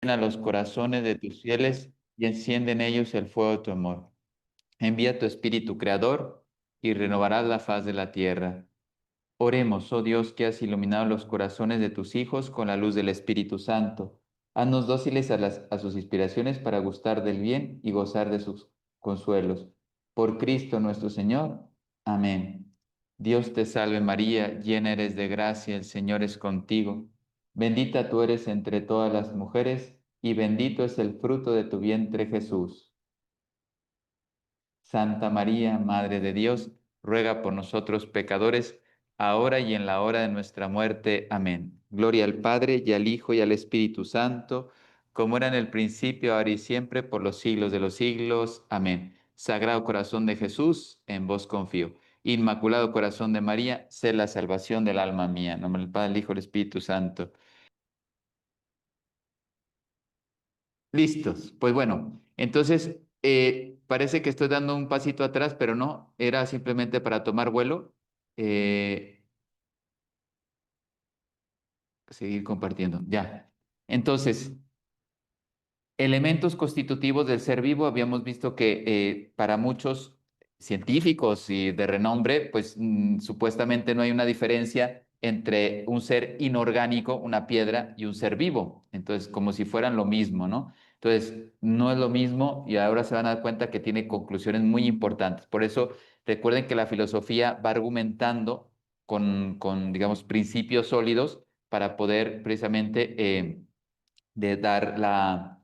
a los corazones de tus fieles y enciende en ellos el fuego de tu amor. Envía tu Espíritu Creador y renovarás la faz de la tierra. Oremos, oh Dios, que has iluminado los corazones de tus hijos con la luz del Espíritu Santo. Haznos dóciles a sus inspiraciones para gustar del bien y gozar de sus consuelos. Por Cristo nuestro Señor. Amén. Dios te salve María, llena eres de gracia, el Señor es contigo. Bendita tú eres entre todas las mujeres y bendito es el fruto de tu vientre Jesús. Santa María, Madre de Dios, ruega por nosotros pecadores, ahora y en la hora de nuestra muerte. Amén. Gloria al Padre, y al Hijo, y al Espíritu Santo, como era en el principio, ahora y siempre, por los siglos de los siglos. Amén. Sagrado Corazón de Jesús, en vos confío. Inmaculado Corazón de María, sé la salvación del alma mía. En nombre del Padre, el Hijo, y el Espíritu Santo. Listos. Pues bueno, entonces parece que estoy dando un pasito atrás, pero no, era simplemente para tomar vuelo, eh, seguir compartiendo. Ya. Entonces, elementos constitutivos del ser vivo, habíamos visto que para muchos científicos y de renombre, pues supuestamente no hay una diferencia entre un ser inorgánico, una piedra, y un ser vivo. Entonces, como si fueran lo mismo, ¿no? Entonces, no es lo mismo y ahora se van a dar cuenta que tiene conclusiones muy importantes. Por eso, recuerden que la filosofía va argumentando con digamos, principios sólidos para poder precisamente de dar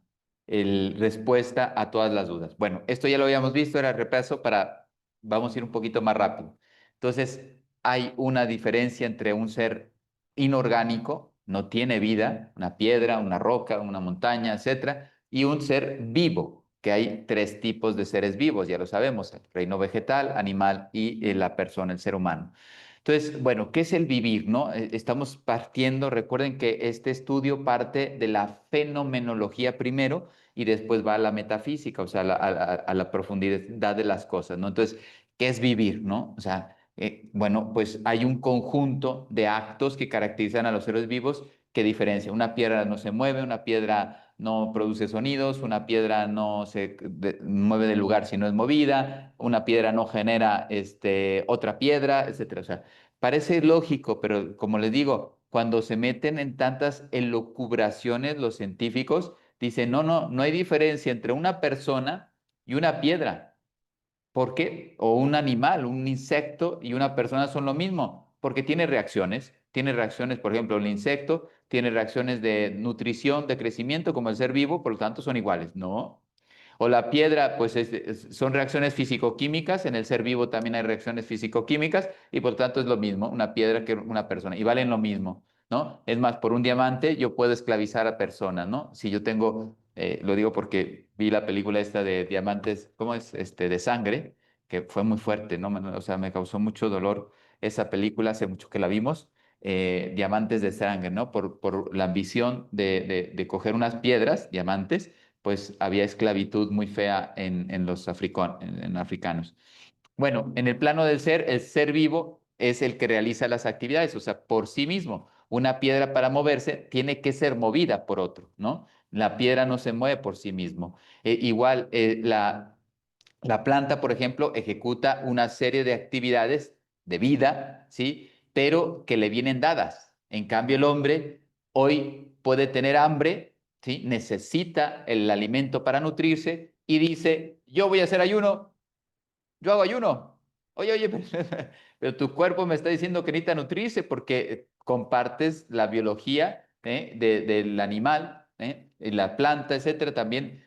respuesta a todas las dudas. Bueno, esto ya lo habíamos visto, era repaso para, vamos a ir un poquito más rápido. Entonces, hay una diferencia entre un ser inorgánico, no tiene vida, una piedra, una roca, una montaña, etcétera, y un ser vivo, que hay tres tipos de seres vivos, ya lo sabemos, el reino vegetal, animal y la persona, el ser humano. Entonces, bueno, ¿qué es el vivir, no? Estamos partiendo, recuerden que este estudio parte de la fenomenología primero y después va a la metafísica, o sea, a la profundidad de las cosas, ¿no? Entonces, ¿qué es vivir, no? O sea, bueno, pues hay un conjunto de actos que caracterizan a los seres vivos que diferencia. Una piedra no se mueve, una piedra no produce sonidos, una piedra no se mueve del lugar si no es movida, una piedra no genera otra piedra, etcétera. O sea, parece lógico, pero como les digo, cuando se meten en tantas elucubraciones los científicos, dicen, no, no, no hay diferencia entre una persona y una piedra. ¿Por qué? O un animal, un insecto y una persona son lo mismo, porque tiene reacciones, por ejemplo, el insecto tiene reacciones de nutrición, de crecimiento, como el ser vivo, por lo tanto son iguales, ¿no? O la piedra, pues son reacciones físico-químicas, en el ser vivo también hay reacciones físico-químicas y por tanto es lo mismo, una piedra que una persona, y valen lo mismo, ¿no? Es más, por un diamante yo puedo esclavizar a personas, ¿no? Si yo tengo, lo digo porque vi la película esta de Diamantes, ¿cómo es? De sangre, que fue muy fuerte, ¿no? O sea, me causó mucho dolor esa película, hace mucho que la vimos, Diamantes de sangre, ¿no? Por la ambición de coger unas piedras, diamantes, pues había esclavitud muy fea en los en africanos. Bueno, en el plano del ser, el ser vivo es el que realiza las actividades, o sea, por sí mismo. Una piedra para moverse tiene que ser movida por otro, ¿no? La piedra no se mueve por sí mismo. Igual, la planta, por ejemplo, ejecuta una serie de actividades de vida, ¿sí? Pero que le vienen dadas. En cambio, el hombre hoy puede tener hambre, ¿sí? Necesita el alimento para nutrirse y dice, yo voy a hacer ayuno, yo hago ayuno. Oye, oye, pero tu cuerpo me está diciendo que necesita nutrirse porque compartes la biología del animal, y la planta, etcétera, también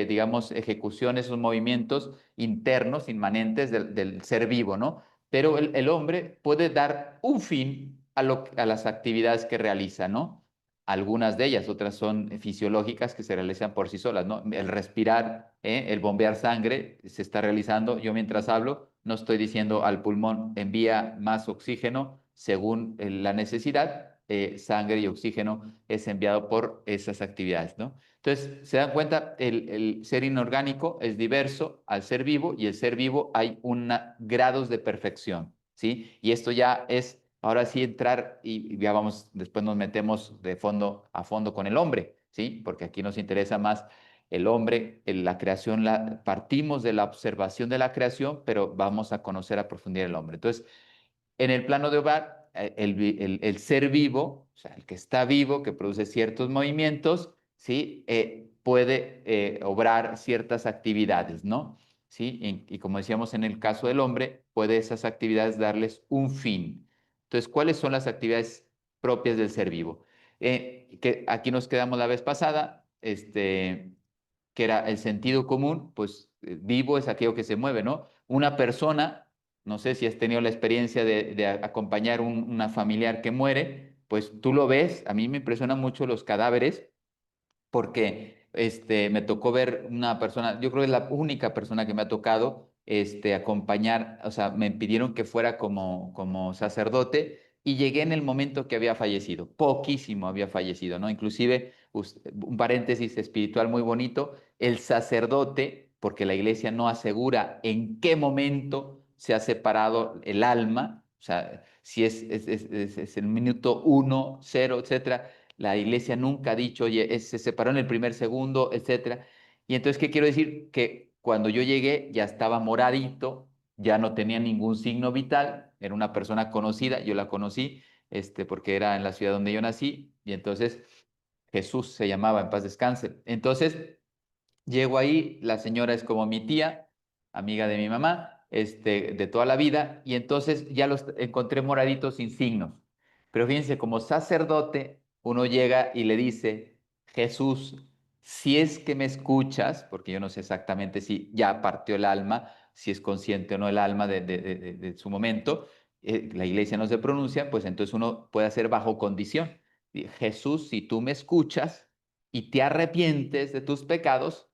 digamos, ejecuciones, esos movimientos internos, inmanentes del ser vivo, ¿no? Pero el hombre puede dar un fin a las actividades que realiza, ¿no? Algunas de ellas, otras son fisiológicas que se realizan por sí solas, ¿no? El respirar, el bombear sangre se está realizando. Yo mientras hablo no estoy diciendo al pulmón envía más oxígeno según la necesidad, sangre y oxígeno es enviado por esas actividades, ¿no? Entonces, se dan cuenta, el ser inorgánico es diverso al ser vivo y el ser vivo hay grados de perfección, ¿sí? Y esto ya es ahora sí entrar y ya vamos, después nos metemos de fondo a fondo con el hombre. ¿sí? Porque aquí nos interesa más el hombre, la creación, partimos de la observación de la creación, pero vamos a conocer a profundidad el hombre. Entonces, en el plano de Obad, el ser vivo, o sea, el que está vivo, que produce ciertos movimientos, ¿sí? Puede obrar ciertas actividades, ¿no? ¿Sí? Y como decíamos en el caso del hombre, puede esas actividades darles un fin. Entonces, ¿cuáles son las actividades propias del ser vivo? Que aquí nos quedamos la vez pasada, que era el sentido común, pues vivo es aquello que se mueve, ¿no? Una persona, no sé si has tenido la experiencia de acompañar una familiar que muere, pues tú lo ves, a mí me impresionan mucho los cadáveres porque me tocó ver una persona, yo creo que es la única persona que me ha tocado acompañar, o sea, me pidieron que fuera como sacerdote y llegué en el momento que había fallecido, poquísimo había fallecido, ¿no? Inclusive, un paréntesis espiritual muy bonito, el sacerdote, porque la iglesia no asegura en qué momento se ha separado el alma, o sea, si es el minuto uno, cero, etcétera, la iglesia nunca ha dicho, oye, se separó en el primer segundo, etcétera. Y entonces, ¿qué quiero decir? Que cuando yo llegué ya estaba moradito, ya no tenía ningún signo vital, era una persona conocida, yo la conocí, porque era en la ciudad donde yo nací, y entonces Jesús se llamaba, en paz descanse. Entonces, llego ahí, la señora es como mi tía, amiga de mi mamá, de toda la vida, y entonces ya los encontré moraditos sin signos. Pero fíjense, como sacerdote, uno llega y le dice, Jesús, si es que me escuchas, porque yo no sé exactamente si ya partió el alma, si es consciente o no el alma de su momento, la iglesia no se pronuncia, pues entonces uno puede hacer bajo condición. Jesús, si tú me escuchas y te arrepientes de tus pecados,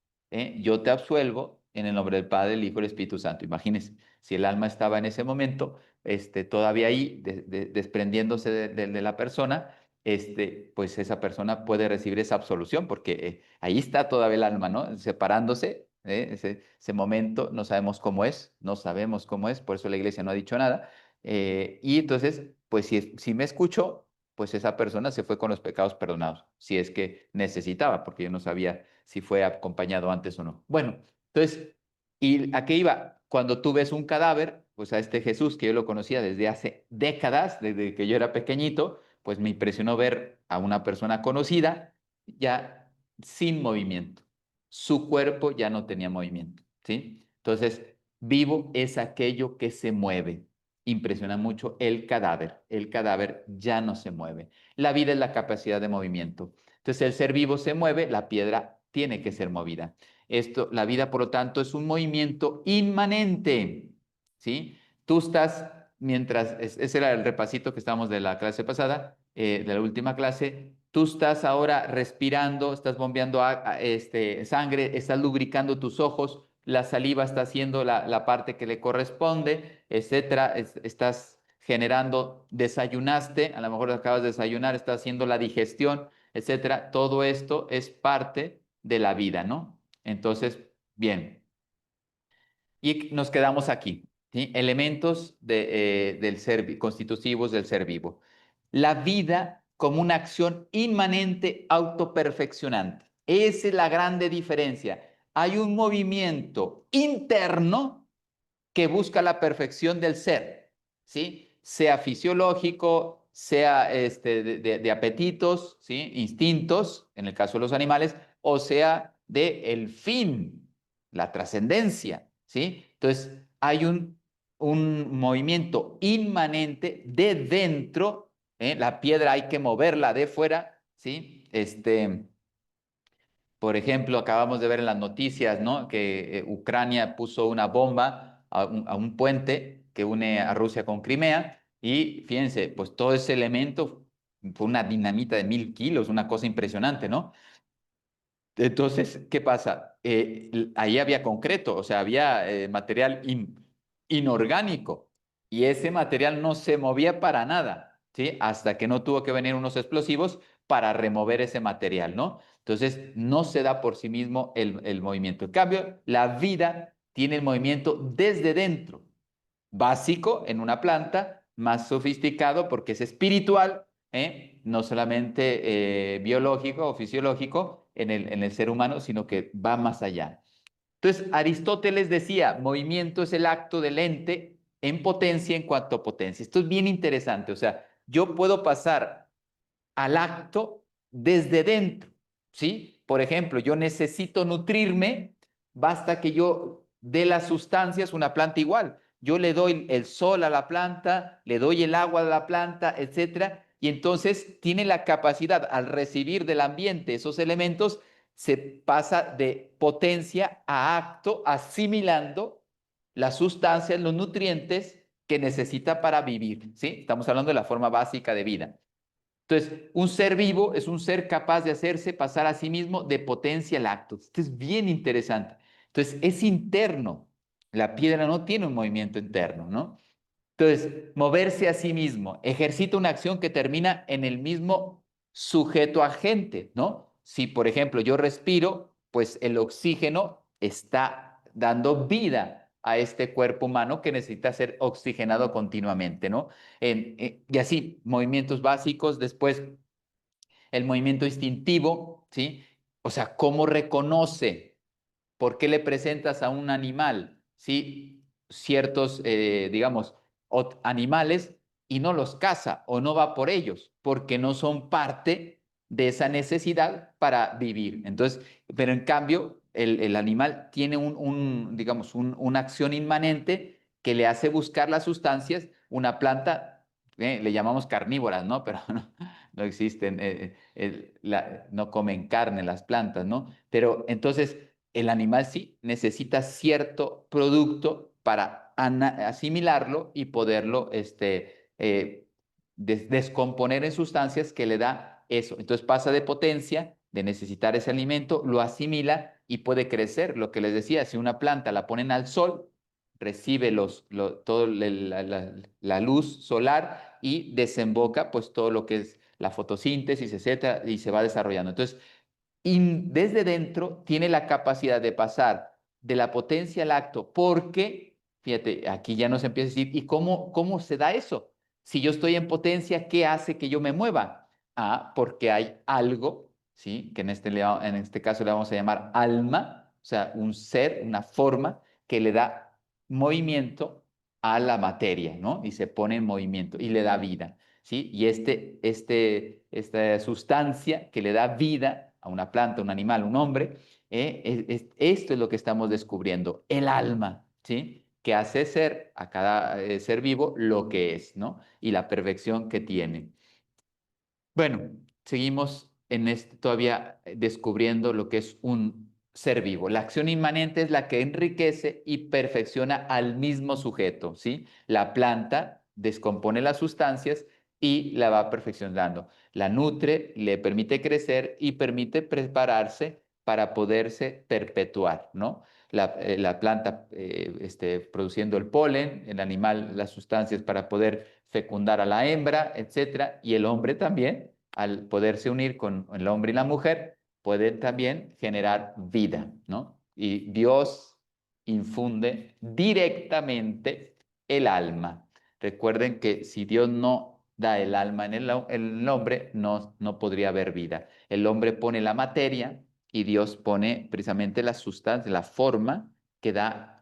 yo te absuelvo en el nombre del Padre, el Hijo y el Espíritu Santo. Imagínense, si el alma estaba en ese momento, todavía ahí, desprendiéndose de la persona, pues esa persona puede recibir esa absolución, porque ahí está todavía el alma, ¿no? Separándose, ese momento, no sabemos cómo es, no sabemos cómo es, por eso la iglesia no ha dicho nada. Y entonces, pues si me escucho, pues esa persona se fue con los pecados perdonados, si es que necesitaba, porque yo no sabía si fue acompañado antes o no. Bueno, entonces, ¿y a qué iba? Cuando tú ves un cadáver, pues a este Jesús, que yo lo conocía desde hace décadas, desde que yo era pequeñito, pues me impresionó ver a una persona conocida ya sin movimiento. Su cuerpo ya no tenía movimiento, ¿sí? Entonces, vivo es aquello que se mueve. Impresiona mucho el cadáver. El cadáver ya no se mueve. La vida es la capacidad de movimiento. Entonces, el ser vivo se mueve, la piedra tiene que ser movida. La vida, por lo tanto, es un movimiento inmanente, ¿sí? Tú estás, ese era el repasito que estábamos de la clase pasada, de la última clase, tú estás ahora respirando, estás bombeando sangre, estás lubricando tus ojos, la saliva está haciendo la parte que le corresponde, etcétera, estás generando, desayunaste, a lo mejor acabas de desayunar, estás haciendo la digestión, etcétera. Todo esto es parte de la vida, ¿no? Entonces, bien. Y nos quedamos aquí, ¿sí? Elementos del constitutivos del ser vivo. La vida como una acción inmanente autoperfeccionante. Esa es la grande diferencia. Hay un movimiento interno que busca la perfección del ser, ¿sí? Sea fisiológico, sea de apetitos, ¿sí? Instintos, en el caso de los animales, o sea de el fin, la trascendencia, ¿sí? Entonces, hay un movimiento inmanente de dentro, ¿eh? La piedra hay que moverla de fuera, ¿sí? Por ejemplo, acabamos de ver en las noticias, ¿no? Que Ucrania puso una bomba a un puente que une a Rusia con Crimea y fíjense, pues todo ese elemento fue una dinamita de 1000 kilos, una cosa impresionante, ¿no? Entonces, ¿qué pasa? Ahí había concreto, o sea, había material inorgánico y ese material no se movía para nada, ¿sí? Hasta que no tuvo que venir unos explosivos para remover ese material, ¿no? Entonces, no se da por sí mismo el movimiento. En cambio, la vida tiene el movimiento desde dentro, básico en una planta, más sofisticado porque es espiritual no solamente biológico o fisiológico en el ser humano, sino que va más allá. Entonces, Aristóteles decía, movimiento es el acto del ente en potencia en cuanto a potencia. Esto es bien interesante, o sea, yo puedo pasar al acto desde dentro, ¿sí? Por ejemplo, yo necesito nutrirme, basta que yo dé las sustancias, una planta igual. Yo le doy el sol a la planta, le doy el agua a la planta, etcétera, y entonces tiene la capacidad al recibir del ambiente esos elementos, se pasa de potencia a acto, asimilando las sustancias, los nutrientes que necesita para vivir, ¿sí? Estamos hablando de la forma básica de vida. Entonces, un ser vivo es un ser capaz de hacerse pasar a sí mismo de potencia al acto. Esto es bien interesante. Entonces, es interno. La piedra no tiene un movimiento interno, ¿no? Entonces, moverse a sí mismo ejercita una acción que termina en el mismo sujeto agente, ¿no? Si, por ejemplo, yo respiro, pues el oxígeno está dando vida a este cuerpo humano que necesita ser oxigenado continuamente, ¿no? Y así, movimientos básicos, después el movimiento instintivo, ¿sí? O sea, ¿cómo reconoce? ¿Por qué le presentas a un animal, ¿sí? Ciertos, digamos, animales y no los caza o no va por ellos? Porque no son parte de esa necesidad para vivir. Entonces, pero en cambio, el animal tiene digamos, una acción inmanente que le hace buscar las sustancias. Una planta, le llamamos carnívoras, ¿no? Pero no existen, no comen carne las plantas, ¿no? Pero entonces el animal sí necesita cierto producto para asimilarlo y poderlo descomponer en sustancias que le da eso. Entonces pasa de potencia, de necesitar ese alimento, lo asimila y puede crecer. Lo que les decía, si una planta la ponen al sol, recibe toda la luz solar y desemboca pues todo lo que es la fotosíntesis, etcétera, y se va desarrollando. Entonces, y desde dentro tiene la capacidad de pasar de la potencia al acto, porque, fíjate, aquí ya nos empieza a decir, ¿y cómo se da eso? Si yo estoy en potencia, ¿qué hace que yo me mueva? Ah, porque hay algo, ¿sí? Que en este caso le vamos a llamar alma, o sea, un ser, una forma que le da movimiento a la materia, ¿no? Y se pone en movimiento y le da vida. ¿Sí? Y esta sustancia que le da vida a una planta, un animal, un hombre, esto es lo que estamos descubriendo, el alma, ¿sí? Que hace ser a cada ser vivo lo que es, ¿no? Y la perfección que tiene. Bueno, seguimos en todavía descubriendo lo que es un ser vivo. La acción inmanente es la que enriquece y perfecciona al mismo sujeto, ¿sí? La planta descompone las sustancias y la va perfeccionando. La nutre, le permite crecer y permite prepararse para poderse perpetuar, ¿no? La planta produciendo el polen, el animal las sustancias para poder fecundar a la hembra, etcétera, y el hombre también, al poderse unir con el hombre y la mujer, pueden también generar vida, ¿no? Y Dios infunde directamente el alma. Recuerden que si Dios no da el alma en el hombre, no podría haber vida. El hombre pone la materia y Dios pone precisamente la sustancia, la forma que da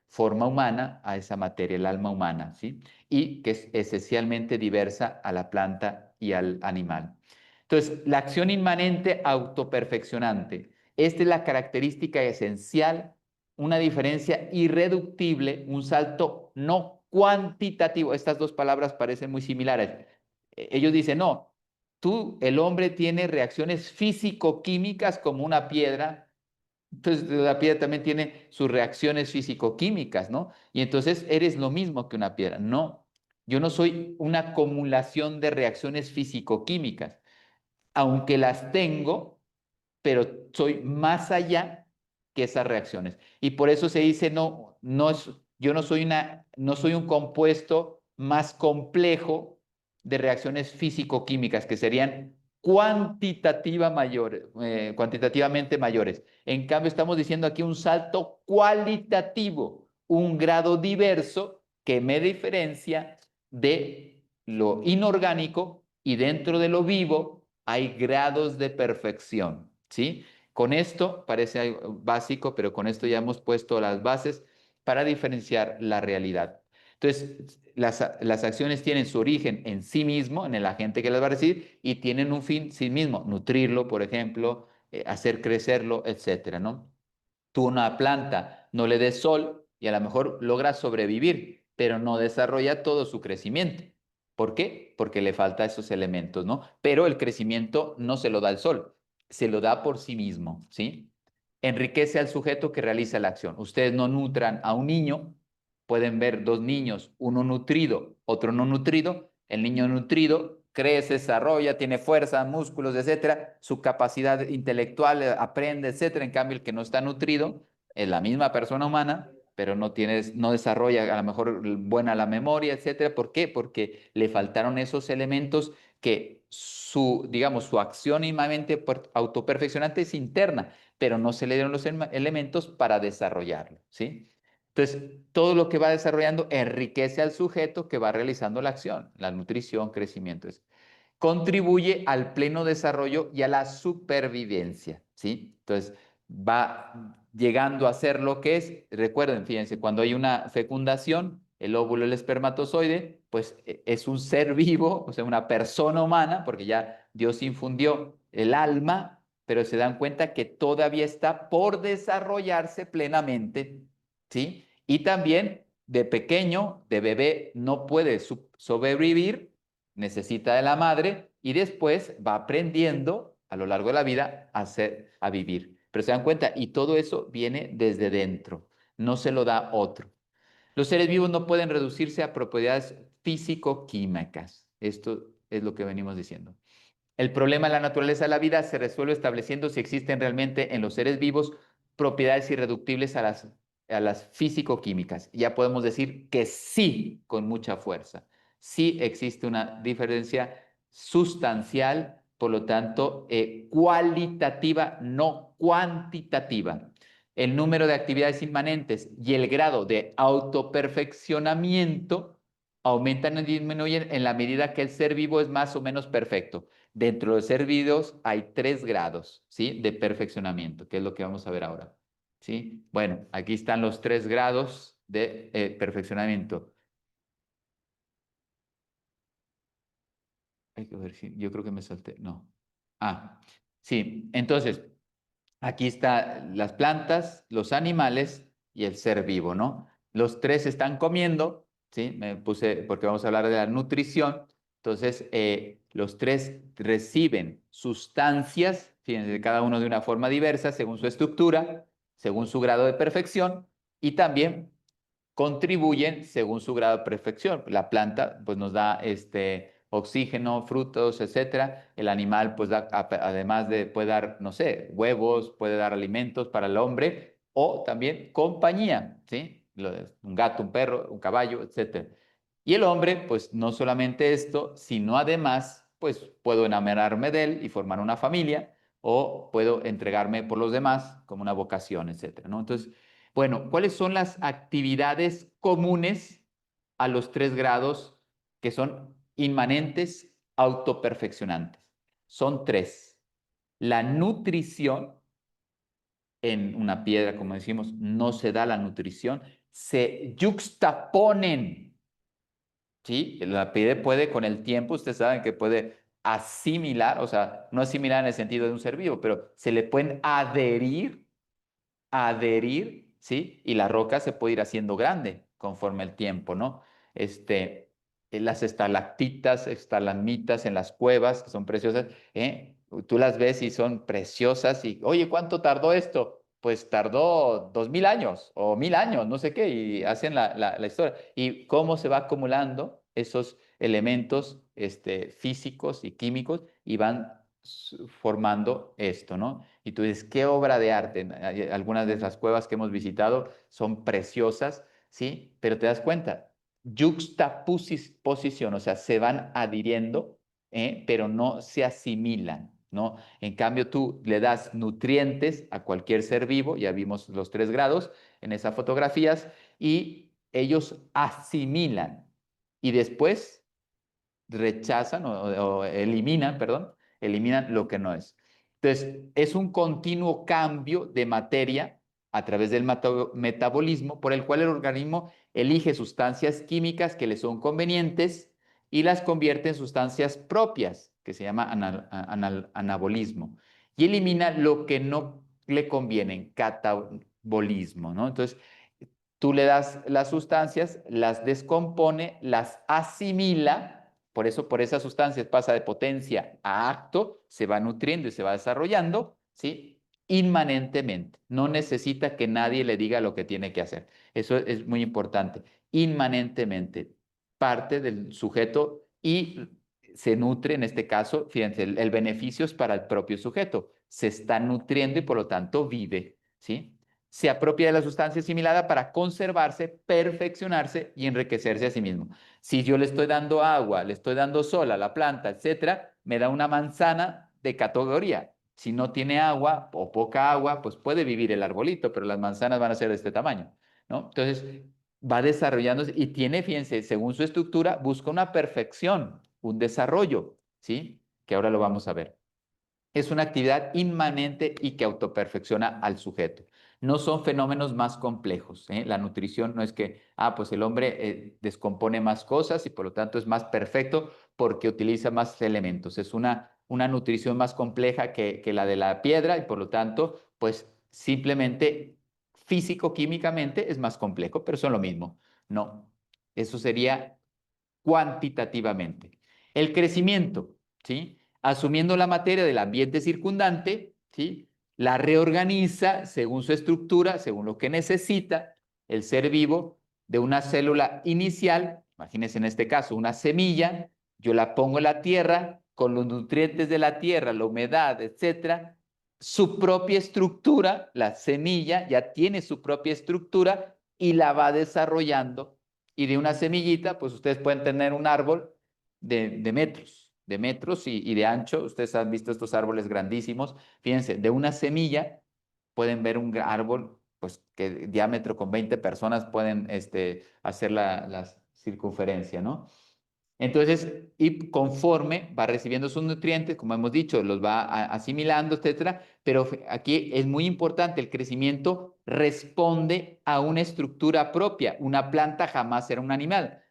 forma humana a esa materia, el alma humana, ¿sí? Y que es esencialmente diversa a la planta y al animal. Entonces, la acción inmanente autoperfeccionante. Esta es la característica esencial, una diferencia irreductible, un salto no cuantitativo. Estas dos palabras parecen muy similares. Ellos dicen, no, el hombre tiene reacciones físico-químicas como una piedra. Entonces, la piedra también tiene sus reacciones físico-químicas, ¿no? Y entonces eres lo mismo que una piedra. No, yo no soy una acumulación de reacciones físico-químicas, aunque las tengo, pero soy más allá que esas reacciones. Y por eso se dice, no, yo no soy un compuesto más complejo de reacciones físico-químicas, que serían cuantitativamente mayores. En cambio, estamos diciendo aquí un salto cualitativo, un grado diverso que me diferencia de lo inorgánico y dentro de lo vivo hay grados de perfección, ¿sí? Con esto parece algo básico, pero con esto ya hemos puesto las bases para diferenciar la realidad. Entonces, las acciones tienen su origen en sí mismo, en el agente que las va a recibir, y tienen un fin en sí mismo, nutrirlo, por ejemplo, hacer crecerlo, etcétera, ¿no? Tú a una planta no le des sol y a lo mejor logra sobrevivir, pero no desarrolla todo su crecimiento. ¿Por qué? Porque le falta esos elementos, ¿no? Pero el crecimiento no se lo da el sol, se lo da por sí mismo, ¿sí? Enriquece al sujeto que realiza la acción. Ustedes no nutran a un niño, pueden ver dos niños, uno nutrido, otro no nutrido. El niño nutrido crece, desarrolla, tiene fuerza, músculos, etcétera, su capacidad intelectual, aprende, etcétera. En cambio, el que no está nutrido es la misma persona humana, pero no desarrolla a lo mejor buena la memoria, etcétera. ¿Por qué? Porque le faltaron esos elementos que digamos, su acción inmamente autoperfeccionante es interna, pero no se le dieron los elementos para desarrollarlo, ¿sí? Entonces, todo lo que va desarrollando enriquece al sujeto que va realizando la acción, la nutrición, crecimiento. Contribuye al pleno desarrollo y a la supervivencia, ¿sí? Entonces, va llegando a ser lo que es. Recuerden, fíjense, cuando hay una fecundación, el óvulo, el espermatozoide, pues es un ser vivo, o sea, una persona humana, porque ya Dios infundió el alma, pero se dan cuenta que todavía está por desarrollarse plenamente, ¿sí? Y también de pequeño, de bebé, no puede sobrevivir, necesita de la madre y después va aprendiendo a lo largo de la vida a vivir. Pero se dan cuenta, y todo eso viene desde dentro, no se lo da otro. Los seres vivos no pueden reducirse a propiedades físico-químicas. Esto es lo que venimos diciendo. El problema de la naturaleza de la vida se resuelve estableciendo si existen realmente en los seres vivos propiedades irreductibles a las físico-químicas. Ya podemos decir que sí, con mucha fuerza. Sí existe una diferencia sustancial, por lo tanto, cualitativa, no cuantitativa. El número de actividades inmanentes y el grado de autoperfeccionamiento aumentan y disminuyen en la medida que el ser vivo es más o menos perfecto. Dentro de ser vivos hay 3 grados, ¿sí? De perfeccionamiento, que es lo que vamos a ver ahora, ¿sí? Bueno, aquí están los 3 grados de perfeccionamiento. Hay que ver si, yo creo que me salté, no. Ah, sí, entonces, aquí están las plantas, los animales y el ser vivo, ¿no? Los tres están comiendo, ¿sí? Me puse, porque vamos a hablar de la nutrición. Entonces, los tres reciben sustancias, fíjense, cada uno de una forma diversa, según su estructura, según su grado de perfección, y también contribuyen según su grado de perfección. La planta pues nos da oxígeno, frutos, etcétera. El animal pues da, además de, puede dar, no sé, huevos, puede dar alimentos para el hombre o también compañía, ¿sí? Un gato, un perro, un caballo, etcétera. Y el hombre pues no solamente esto, sino además pues puedo enamorarme de él y formar una familia o puedo entregarme por los demás como una vocación, etcétera, ¿no? Entonces, bueno, ¿cuáles son las actividades comunes a los 3 grados que son inmanentes, autoperfeccionantes? Son 3. La nutrición, en una piedra, como decimos, no se da la nutrición, se yuxtaponen, ¿sí? La piedra puede, con el tiempo, ustedes saben que puede asimilar, o sea, no asimilar en el sentido de un ser vivo, pero se le pueden adherir, ¿sí? Y la roca se puede ir haciendo grande conforme el tiempo, ¿no? Las estalactitas, estalagmitas en las cuevas, que son preciosas, tú las ves y son preciosas y, oye, ¿cuánto tardó esto? Pues tardó 2000 años o 1000 años, no sé qué, y hacen la historia. Y cómo se va acumulando esos elementos físicos y químicos y van formando esto, ¿no? Y tú dices, ¿qué obra de arte? Algunas de las cuevas que hemos visitado son preciosas, ¿sí? Pero te das cuenta, juxtaposición, o sea, se van adhiriendo, pero no se asimilan, ¿no? En cambio, tú le das nutrientes a cualquier ser vivo, ya vimos los 3 grados en esas fotografías, y ellos asimilan. Y después rechazan o eliminan, perdón, eliminan lo que no es. Entonces, es un continuo cambio de materia a través del metabolismo por el cual el organismo elige sustancias químicas que le son convenientes y las convierte en sustancias propias, que se llama anabolismo, y elimina lo que no le conviene, catabolismo, ¿no? Entonces, tú le das las sustancias, las descompone, las asimila, por eso por esas sustancias pasa de potencia a acto, se va nutriendo y se va desarrollando, ¿sí? Inmanentemente. No necesita que nadie le diga lo que tiene que hacer. Eso es muy importante. Inmanentemente. Parte del sujeto y se nutre, en este caso, fíjense, el beneficio es para el propio sujeto. Se está nutriendo y por lo tanto vive, ¿sí? Se apropia de la sustancia asimilada para conservarse, perfeccionarse y enriquecerse a sí mismo. Si yo le estoy dando agua, le estoy dando sol a la planta, etcétera, me da una manzana de categoría. Si no tiene agua o poca agua, pues puede vivir el arbolito, pero las manzanas van a ser de este tamaño, ¿no? Entonces, va desarrollándose y tiene, fíjense, según su estructura, busca una perfección, un desarrollo, ¿sí? Que ahora lo vamos a ver. Es una actividad inmanente y que autoperfecciona al sujeto. No son fenómenos más complejos, ¿eh? La nutrición no es que, pues el hombre descompone más cosas y por lo tanto es más perfecto porque utiliza más elementos. Es una nutrición más compleja que la de la piedra y por lo tanto, pues simplemente físico-químicamente es más complejo, pero son lo mismo. No, eso sería cuantitativamente. El crecimiento, ¿sí? Asumiendo la materia del ambiente circundante, ¿sí? La reorganiza según su estructura, según lo que necesita el ser vivo de una célula inicial, imagínense en este caso una semilla, yo la pongo en la tierra con los nutrientes de la tierra, la humedad, etcétera, su propia estructura, la semilla ya tiene su propia estructura y la va desarrollando y de una semillita, pues ustedes pueden tener un árbol de metros y de ancho. Ustedes han visto estos árboles grandísimos. Fíjense, de una semilla pueden ver un árbol, pues que diámetro con 20 personas pueden hacer la circunferencia, ¿no? Entonces, y conforme va recibiendo sus nutrientes, como hemos dicho, los va asimilando, etcétera, pero aquí es muy importante, el crecimiento responde a una estructura propia. Una planta jamás será un animal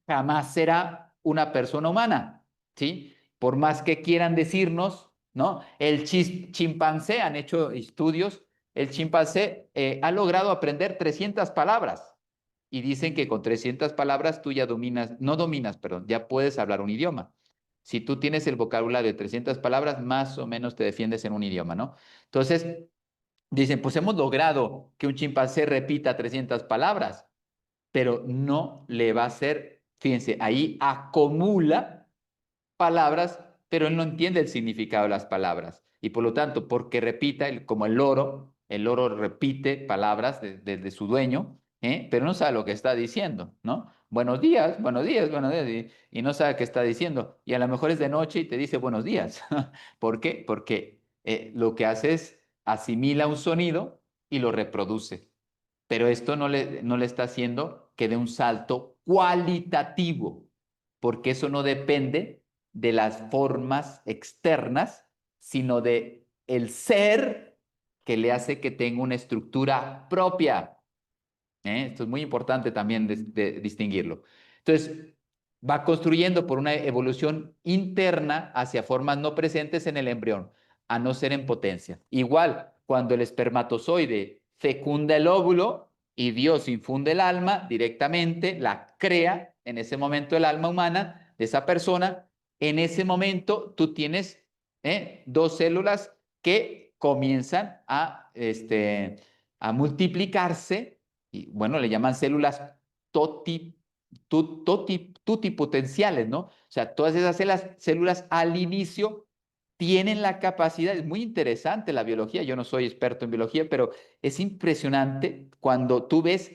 jamás será una persona humana, ¿sí? Por más que quieran decirnos, ¿no? El chimpancé, han hecho estudios, el chimpancé ha logrado aprender 300 palabras. Y dicen que con 300 palabras tú ya dominas, no dominas, perdón, ya puedes hablar un idioma. Si tú tienes el vocabulario de 300 palabras, más o menos te defiendes en un idioma, ¿no? Entonces, dicen, pues hemos logrado que un chimpancé repita 300 palabras, pero no le va a hacer, fíjense, ahí acumula palabras, pero él no entiende el significado de las palabras. Y por lo tanto, porque repita, como el loro repite palabras de su dueño, pero no sabe lo que está diciendo, ¿no? Buenos días, buenos días, buenos días, y no sabe qué está diciendo. Y a lo mejor es de noche y te dice buenos días. ¿Por qué? Porque lo que hace es asimila un sonido y lo reproduce. Pero esto no le está haciendo que dé un salto cualitativo, porque eso no depende de las formas externas, sino de el ser que le hace que tenga una estructura propia. Esto es muy importante también de distinguirlo. Entonces, va construyendo por una evolución interna hacia formas no presentes en el embrión, a no ser en potencia. Igual, cuando el espermatozoide fecunda el óvulo y Dios infunde el alma directamente, la crea en ese momento el alma humana de esa persona, en ese momento tú tienes dos células que comienzan a multiplicarse y bueno, le llaman células totipotenciales, ¿no? O sea, todas esas células al inicio tienen la capacidad, es muy interesante la biología, yo no soy experto en biología, pero es impresionante cuando tú ves,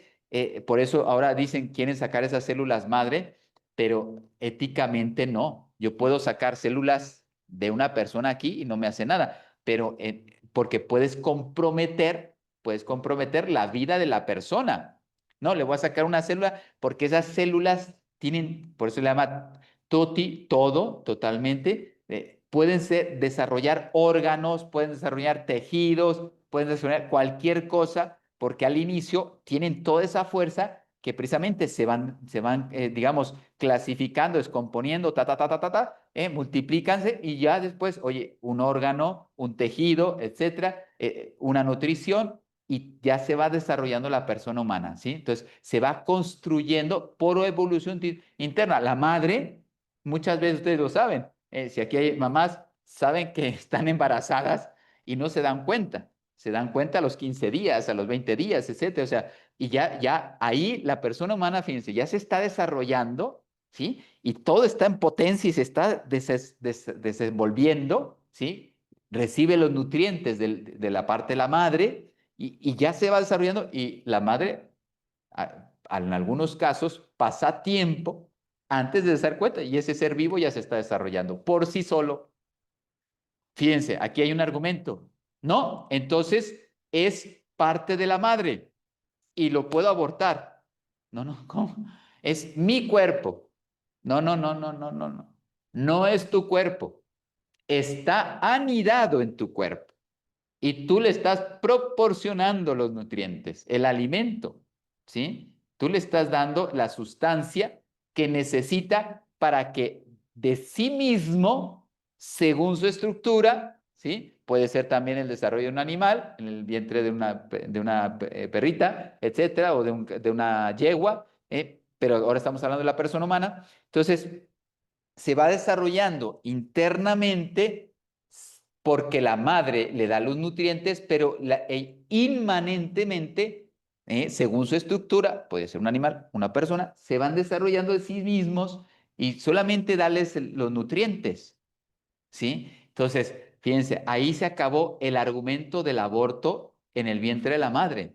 por eso ahora dicen quieren sacar esas células madre, pero éticamente no. Yo puedo sacar células de una persona aquí y no me hace nada, pero porque puedes comprometer la vida de la persona. No, le voy a sacar una célula porque esas células tienen, por eso le llama todo, totalmente. Pueden desarrollar órganos, pueden desarrollar tejidos, pueden desarrollar cualquier cosa, porque al inicio tienen toda esa fuerza que precisamente se van digamos, clasificando, descomponiendo, multiplícanse y ya después, oye, un órgano, un tejido, etcétera, una nutrición y ya se va desarrollando la persona humana, ¿sí? Entonces, se va construyendo por evolución interna. La madre, muchas veces ustedes lo saben, si aquí hay mamás, saben que están embarazadas y no se dan cuenta. Se dan cuenta a los 15 días, a los 20 días, etcétera. O sea, y ya ahí la persona humana, fíjense, ya se está desarrollando, ¿sí? Y todo está en potencia y se está desenvolviendo, ¿sí? Recibe los nutrientes de la parte de la madre y ya se va desarrollando y la madre, en algunos casos, pasa tiempo antes de dar cuenta y ese ser vivo ya se está desarrollando por sí solo. Fíjense, aquí hay un argumento. No, entonces es parte de la madre y lo puedo abortar. No, no, ¿cómo? Es mi cuerpo. No, no, no, no, no, no, no. No es tu cuerpo. Está anidado en tu cuerpo y tú le estás proporcionando los nutrientes, el alimento, ¿sí? Tú le estás dando la sustancia que necesita para que de sí mismo, según su estructura, ¿sí? Puede ser también el desarrollo de un animal, en el vientre de una perrita, etcétera, o de una yegua, pero ahora estamos hablando de la persona humana. Entonces, se va desarrollando internamente porque la madre le da los nutrientes, pero inmanentemente, según su estructura, puede ser un animal, una persona, se van desarrollando de sí mismos y solamente darles los nutrientes, ¿sí? Entonces, fíjense, ahí se acabó el argumento del aborto en el vientre de la madre.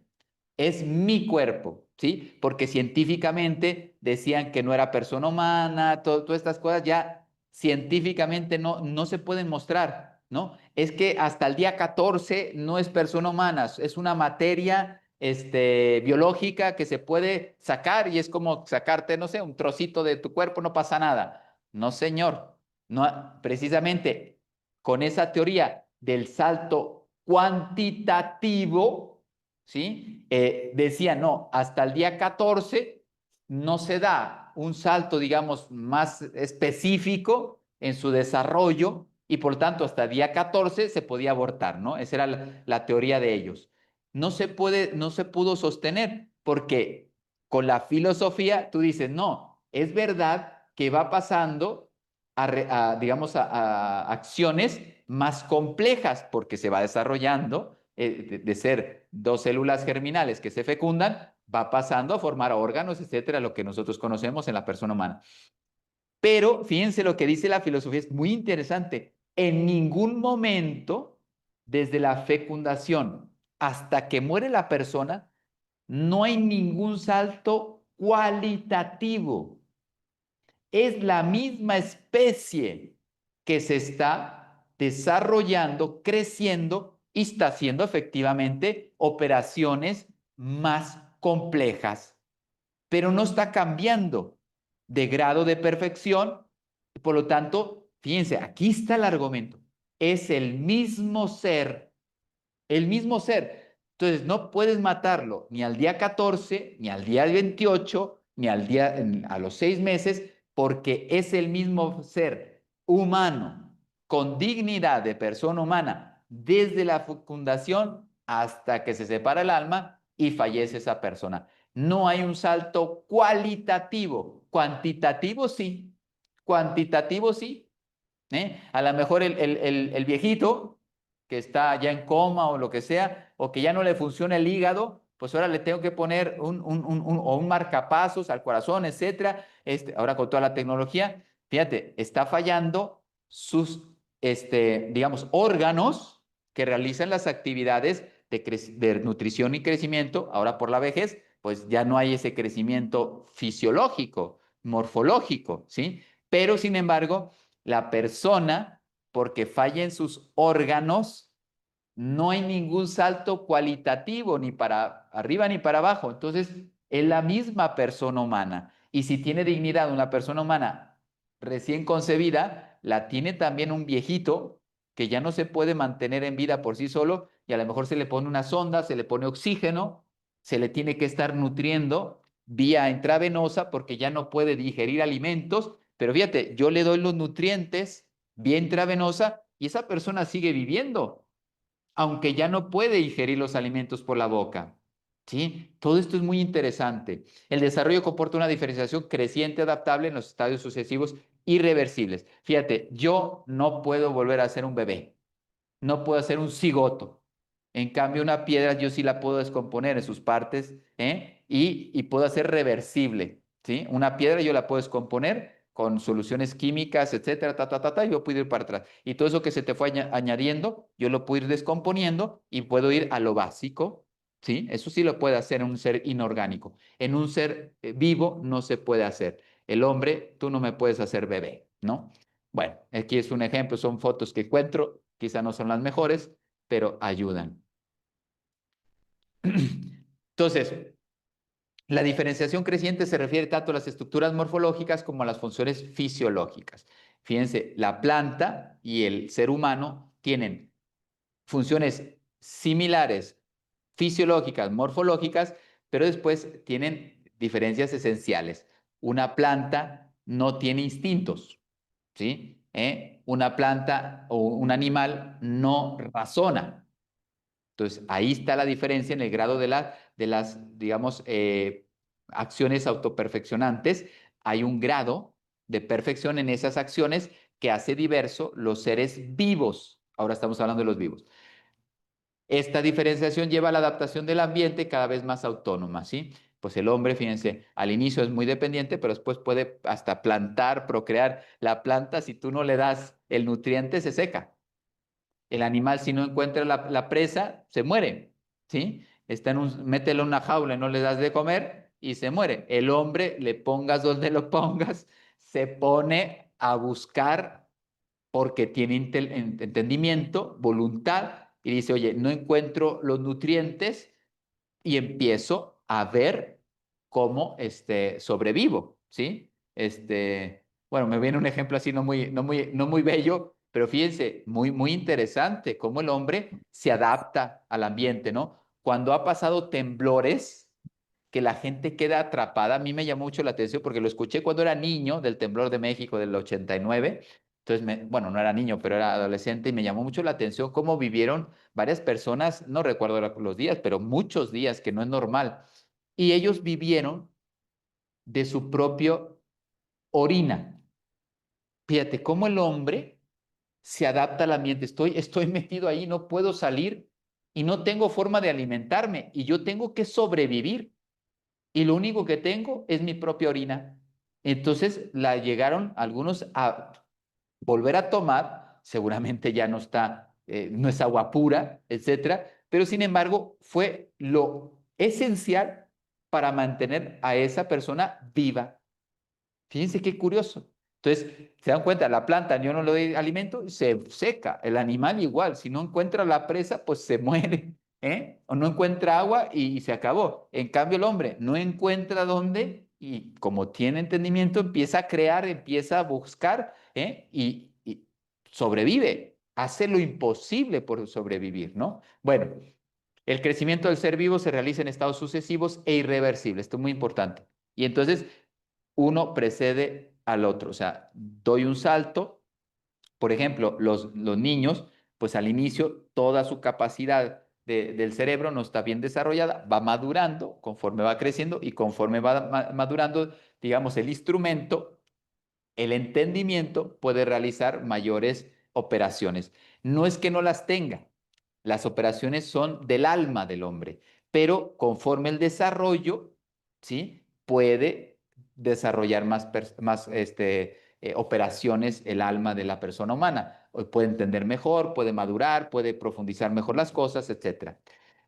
Es mi cuerpo, ¿sí? Porque científicamente decían que no era persona humana, todas estas cosas ya científicamente no se pueden mostrar, ¿no? Es que hasta el día 14 no es persona humana, es una materia biológica que se puede sacar y es como sacarte, no sé, un trocito de tu cuerpo, no pasa nada. No, señor. No, precisamente con esa teoría del salto cuantitativo, ¿sí? Decía, no, hasta el día 14 no se da un salto, digamos, más específico en su desarrollo y por lo tanto hasta el día 14 se podía abortar, ¿no? Esa era la teoría de ellos. No se pudo sostener porque con la filosofía tú dices, no, es verdad que va pasando digamos, a acciones más complejas porque se va desarrollando de ser dos células germinales que se fecundan, va pasando a formar órganos, etcétera, lo que nosotros conocemos en la persona humana. Pero fíjense lo que dice la filosofía, es muy interesante. En ningún momento, desde la fecundación hasta que muere la persona, no hay ningún salto cualitativo. Es la misma especie que se está desarrollando, creciendo y está haciendo efectivamente operaciones más complejas, pero no está cambiando de grado de perfección. Por lo tanto, fíjense, aquí está el argumento. Es el mismo ser, el mismo ser. Entonces, no puedes matarlo ni al día 14, ni al día 28, ni a los 6 meses, porque es el mismo ser humano, con dignidad de persona humana, desde la fecundación hasta que se separa el alma y fallece esa persona. No hay un salto cualitativo, cuantitativo sí. A lo mejor el viejito que está ya en coma o lo que sea, o que ya no le funciona el hígado, pues ahora le tengo que poner o un marcapasos al corazón, etcétera. Ahora con toda la tecnología, fíjate, está fallando sus, digamos, órganos que realizan las actividades de nutrición y crecimiento. Ahora por la vejez, pues ya no hay ese crecimiento fisiológico, morfológico, ¿sí? Pero sin embargo, la persona, porque falla en sus órganos, no hay ningún salto cualitativo ni para arriba ni para abajo. Entonces, es la misma persona humana. Y si tiene dignidad una persona humana recién concebida, la tiene también un viejito que ya no se puede mantener en vida por sí solo y a lo mejor se le pone una sonda, se le pone oxígeno, se le tiene que estar nutriendo vía intravenosa porque ya no puede digerir alimentos, pero fíjate, yo le doy los nutrientes vía intravenosa y esa persona sigue viviendo, aunque ya no puede digerir los alimentos por la boca. ¿Sí? Todo esto es muy interesante. El desarrollo comporta una diferenciación creciente adaptable en los estadios sucesivos irreversibles. Fíjate, yo no puedo volver a ser un bebé, no puedo hacer un cigoto. En cambio, una piedra yo sí la puedo descomponer en sus partes, ¿eh? Y puedo hacer reversible, ¿sí? Una piedra yo la puedo descomponer con soluciones químicas, etcétera, y yo puedo ir para atrás. Y todo eso que se te fue añadiendo, yo lo puedo ir descomponiendo y puedo ir a lo básico, ¿sí? Eso sí lo puede hacer en un ser inorgánico. En un ser vivo no se puede hacer. El hombre, tú no me puedes hacer bebé, ¿no? Bueno, aquí es un ejemplo, son fotos que encuentro, quizá no son las mejores, pero ayudan. Entonces, la diferenciación creciente se refiere tanto a las estructuras morfológicas como a las funciones fisiológicas. Fíjense, la planta y el ser humano tienen funciones similares, fisiológicas, morfológicas, pero después tienen diferencias esenciales. Una planta no tiene instintos, ¿sí? Una planta o un animal no razona. Entonces, ahí está la diferencia en el grado de las digamos, acciones autoperfeccionantes. Hay un grado de perfección en esas acciones que hace diverso los seres vivos. Ahora estamos hablando de los vivos. Esta diferenciación lleva a la adaptación del ambiente cada vez más autónoma, ¿sí? Pues el hombre, fíjense, al inicio es muy dependiente, pero después puede hasta plantar, procrear. La planta, si tú no le das el nutriente, se seca. El animal, si no encuentra la presa, se muere, ¿sí? Mételo en una jaula y no le das de comer y se muere. El hombre, le pongas donde lo pongas, se pone a buscar porque tiene entendimiento, voluntad y dice, oye, no encuentro los nutrientes y empiezo a ver cómo sobrevivo, ¿sí? Bueno, me viene un ejemplo así no muy bello, pero fíjense, muy interesante cómo el hombre se adapta al ambiente, ¿no? Cuando ha pasado temblores, que la gente queda atrapada, a mí me llamó mucho la atención porque lo escuché cuando era niño del temblor de México del 89. Entonces, bueno, no era niño, pero era adolescente y me llamó mucho la atención cómo vivieron varias personas, no recuerdo los días, pero muchos días, que no es normal. Y ellos vivieron de su propio orina. Fíjate cómo el hombre se adapta al ambiente. Estoy metido ahí, no puedo salir y no tengo forma de alimentarme y yo tengo que sobrevivir. Y lo único que tengo es mi propia orina. Entonces la llegaron algunos a volver a tomar, seguramente ya no está, no es agua pura, etcétera, pero sin embargo fue lo esencial para mantener a esa persona viva. Fíjense qué curioso. Entonces, se dan cuenta, la planta, yo no le doy alimento, se seca. El animal igual, si no encuentra la presa, pues se muere, ¿eh? O no encuentra agua y se acabó. En cambio, el hombre no encuentra dónde y como tiene entendimiento, empieza a crear, empieza a buscar, ¿eh? Y sobrevive, hace lo imposible por sobrevivir, ¿no? Bueno, el crecimiento del ser vivo se realiza en estados sucesivos e irreversibles. Esto es muy importante. Y entonces, uno precede al otro. O sea, doy un salto. Por ejemplo, los niños, pues al inicio toda su capacidad del cerebro no está bien desarrollada, va madurando conforme va creciendo y conforme va madurando, digamos, el instrumento, el entendimiento puede realizar mayores operaciones. No es que no las tenga, las operaciones son del alma del hombre, pero conforme el desarrollo, ¿sí? Puede desarrollar más operaciones el alma de la persona humana. Puede entender mejor, puede madurar, puede profundizar mejor las cosas, etcétera.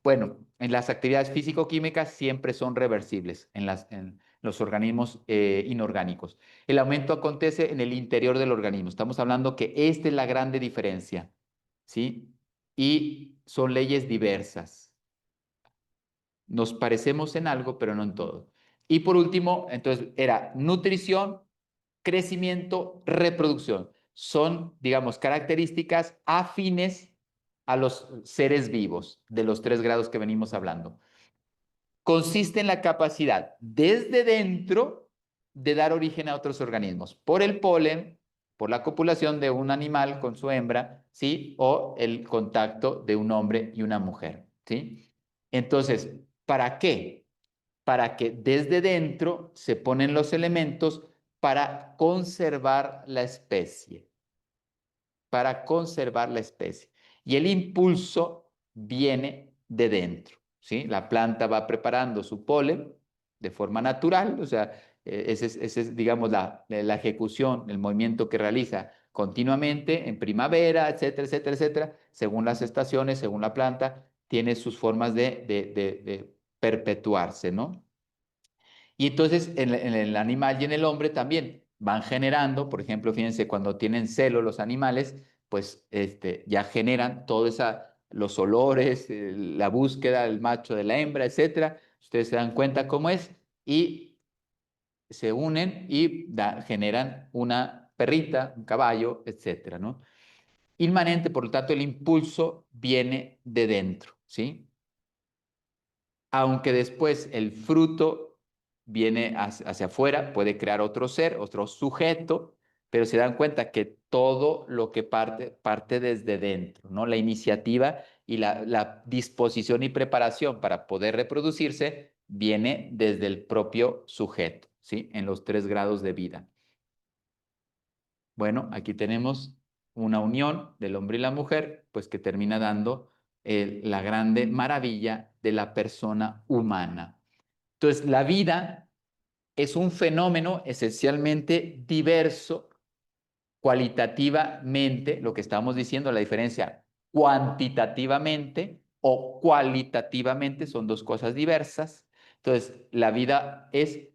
Bueno, en las actividades físico-químicas siempre son reversibles en los organismos inorgánicos. El aumento acontece en el interior del organismo. Estamos hablando que esta es la grande diferencia, ¿sí? Y son leyes diversas. Nos parecemos en algo, pero no en todo. Y por último, entonces era nutrición, crecimiento, reproducción. Son, digamos, características afines a los seres vivos de los 3 grados que venimos hablando. Consiste en la capacidad desde dentro de dar origen a otros organismos, por el polen, por la copulación de un animal con su hembra, ¿sí? O el contacto de un hombre y una mujer, ¿sí? Entonces, ¿para qué? Para que desde dentro se ponen los elementos para conservar la especie, para conservar la especie. Y el impulso viene de dentro, ¿sí? La planta va preparando su polen de forma natural, o sea, ese es, digamos, la ejecución, el movimiento que realiza continuamente en primavera, etcétera, etcétera, etcétera, según las estaciones, según la planta, tiene sus formas de perpetuarse, ¿no? Y entonces en el animal y en el hombre también van generando, por ejemplo, fíjense, cuando tienen celo los animales, pues ya generan todo esa, los olores, la búsqueda del macho de la hembra, etcétera. Ustedes se dan cuenta cómo es y se unen y generan una perrita, un caballo, etcétera, ¿no? Inmanente, por lo tanto, el impulso viene de dentro, ¿sí? Aunque después el fruto viene hacia afuera, puede crear otro ser, otro sujeto, pero se dan cuenta que todo lo que parte desde dentro, ¿no? La iniciativa y la disposición y preparación para poder reproducirse viene desde el propio sujeto, ¿sí? En los 3 grados de vida. Bueno, aquí tenemos una unión del hombre y la mujer, pues que termina dando la grande maravilla de la persona humana. Entonces, la vida es un fenómeno esencialmente diverso, cualitativamente, lo que estamos diciendo, la diferencia cuantitativamente o cualitativamente son 2 cosas diversas. Entonces, la vida es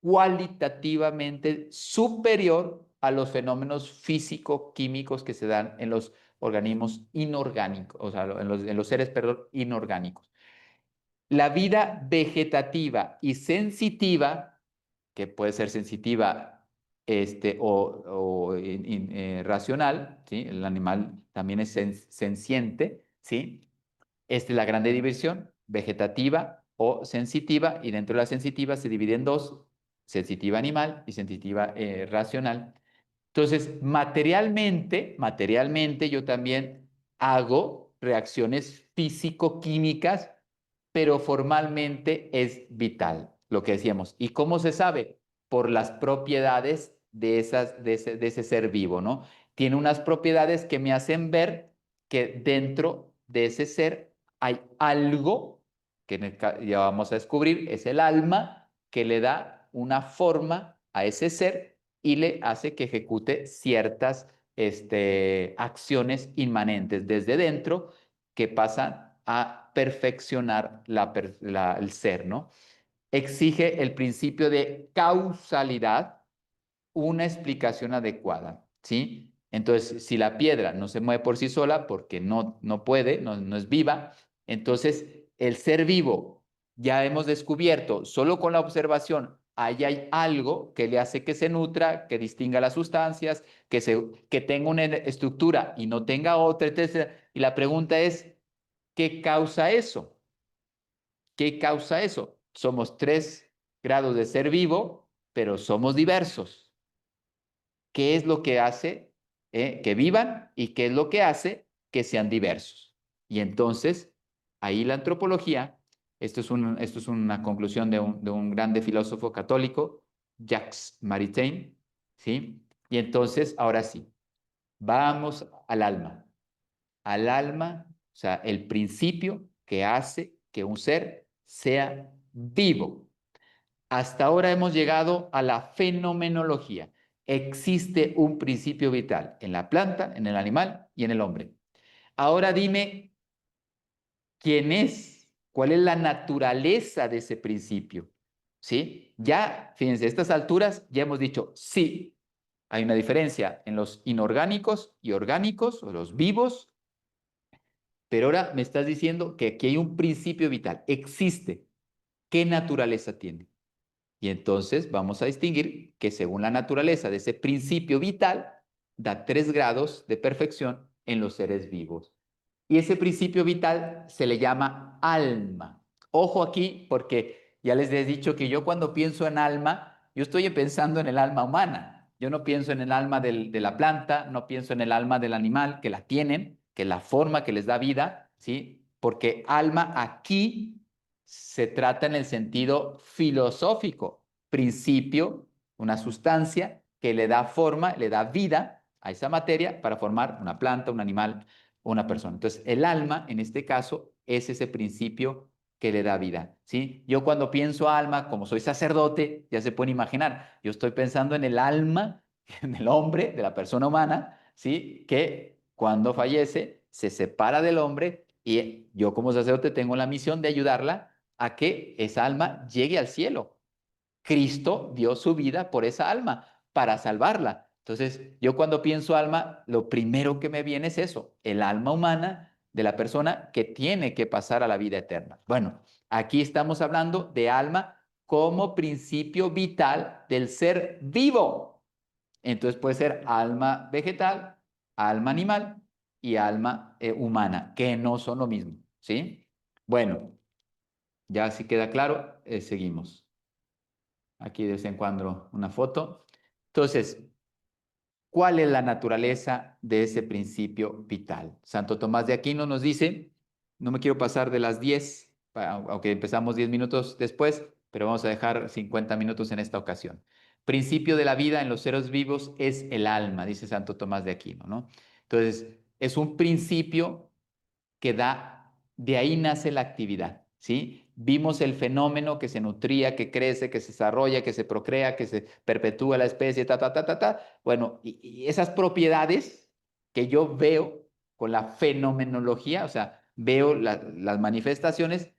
cualitativamente superior a los fenómenos físico-químicos que se dan en los organismos inorgánicos, o sea, en los seres, perdón, inorgánicos. La vida vegetativa y sensitiva, que puede ser sensitiva o racional, ¿sí? El animal también es senciente, ¿sí? Esta es la grande división, vegetativa o sensitiva, y dentro de la sensitiva se divide en 2, sensitiva animal y sensitiva racional. Entonces, materialmente yo también hago reacciones físico-químicas, pero formalmente es vital, lo que decíamos. ¿Y cómo se sabe? Por las propiedades de ese ser vivo, ¿no? Tiene unas propiedades que me hacen ver que dentro de ese ser hay algo que ya vamos a descubrir, es el alma que le da una forma a ese ser y le hace que ejecute ciertas acciones inmanentes desde dentro que pasan a perfeccionar el ser, ¿no? Exige el principio de causalidad una explicación adecuada, ¿sí? Entonces, si la piedra no se mueve por sí sola porque no puede, no es viva, entonces el ser vivo, ya hemos descubierto, solo con la observación, ahí hay algo que le hace que se nutra, que distinga las sustancias, que tenga una estructura y no tenga otra, etc. Y la pregunta es, ¿qué causa eso? ¿Qué causa eso? Somos 3 grados de ser vivo, pero somos diversos. ¿Qué es lo que hace que vivan y qué es lo que hace que sean diversos? Y entonces, ahí la antropología, esto es una conclusión de un grande filósofo católico, Jacques Maritain, ¿sí? Y entonces, ahora sí, vamos al alma, o sea, el principio que hace que un ser sea vivo. Hasta ahora hemos llegado a la fenomenología. Existe un principio vital en la planta, en el animal y en el hombre. Ahora dime quién es, cuál es la naturaleza de ese principio. ¿Sí? Ya, fíjense, a estas alturas ya hemos dicho, sí, hay una diferencia en los inorgánicos y orgánicos, o los vivos, pero ahora me estás diciendo que aquí hay un principio vital, existe. ¿Qué naturaleza tiene? Y entonces vamos a distinguir que según la naturaleza de ese principio vital, da 3 grados de perfección en los seres vivos. Y ese principio vital se le llama alma. Ojo aquí, porque ya les he dicho que yo cuando pienso en alma, yo estoy pensando en el alma humana. Yo no pienso en el alma de la planta, no pienso en el alma del animal, que la tienen, que es la forma que les da vida, ¿sí? Porque alma aquí se trata en el sentido filosófico, principio, una sustancia que le da forma, le da vida a esa materia para formar una planta, un animal o una persona. Entonces, el alma, en este caso, es ese principio que le da vida, ¿sí? Yo cuando pienso alma, como soy sacerdote, ya se pueden imaginar, yo estoy pensando en el alma, en el hombre, de la persona humana, ¿sí? Que cuando fallece se separa del hombre y yo como sacerdote tengo la misión de ayudarla a que esa alma llegue al cielo. Cristo dio su vida por esa alma para salvarla. Entonces, yo cuando pienso alma, lo primero que me viene es eso, el alma humana de la persona que tiene que pasar a la vida eterna. Bueno, aquí estamos hablando de alma como principio vital del ser vivo. Entonces puede ser alma vegetal, alma animal y alma humana, que no son lo mismo, ¿sí? Bueno, ya si queda claro, seguimos. Aquí de vez en cuando una foto. Entonces, ¿cuál es la naturaleza de ese principio vital? Santo Tomás de Aquino nos dice, no me quiero pasar de las 10, aunque empezamos 10 minutos después, pero vamos a dejar 50 minutos en esta ocasión. Principio de la vida en los seres vivos es el alma, dice Santo Tomás de Aquino, ¿no? Entonces, es un principio que da, de ahí nace la actividad, ¿sí? Vimos el fenómeno que se nutría, que crece, que se desarrolla, que se procrea, que se perpetúa la especie, ta, ta, ta, ta, ta. Bueno, y esas propiedades que yo veo con la fenomenología, o sea, veo las manifestaciones,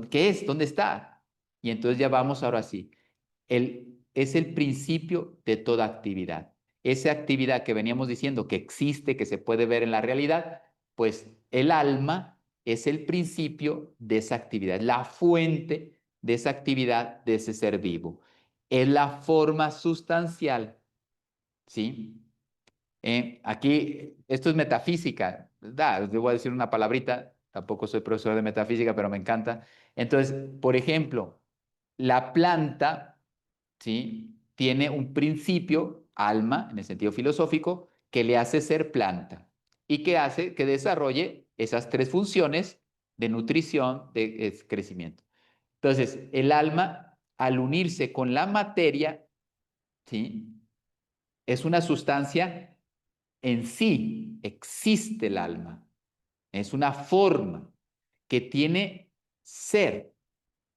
¿qué es? ¿Dónde está? Y entonces ya vamos ahora sí. Es el principio de toda actividad. Esa actividad que veníamos diciendo que existe, que se puede ver en la realidad, pues el alma es el principio de esa actividad, la fuente de esa actividad de ese ser vivo. Es la forma sustancial, ¿sí? Aquí, esto es metafísica, ¿verdad? Les voy a decir una palabrita, tampoco soy profesor de metafísica, pero me encanta. Entonces, por ejemplo, la planta, ¿sí? Tiene un principio, alma, en el sentido filosófico, que le hace ser planta y que hace que desarrolle esas 3 funciones de nutrición, de crecimiento. Entonces, el alma, al unirse con la materia, ¿sí? Es una sustancia en sí, existe el alma, es una forma que tiene ser,